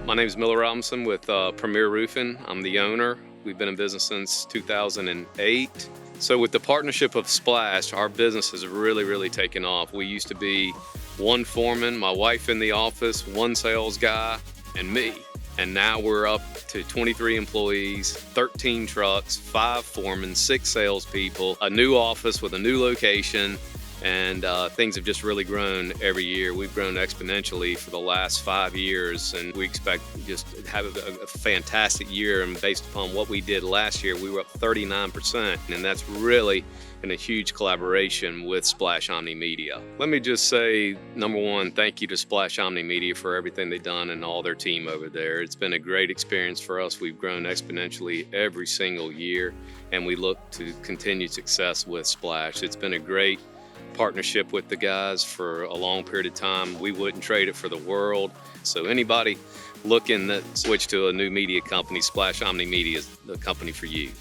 My name is Miller Robinson with Premier Roofing. I'm the owner. We've been in business since 2008. So with the partnership of Splash, our business has really taken off. We used to be one foreman, my wife in the office, one sales guy, and me. And now we're up to 23 employees, 13 trucks, 5 foremen, 6 salespeople, a new office with a new location, and things have just really grown every year. We've grown exponentially for the last 5 years, and we expect just to have a fantastic year. And based upon what we did last year, we were up 39%, and that's really in a huge collaboration with Splash Omnimedia. Let me just say, number one, thank you to Splash Omnimedia for everything they've done and all their team over there. It's been a great experience for us. We've grown exponentially every single year, and we look to continued success with Splash. It's been a great partnership with the guys for a long period of time. We wouldn't trade it for the world. So anybody looking to switch to a new media company, Splash Omnimedia is the company for you.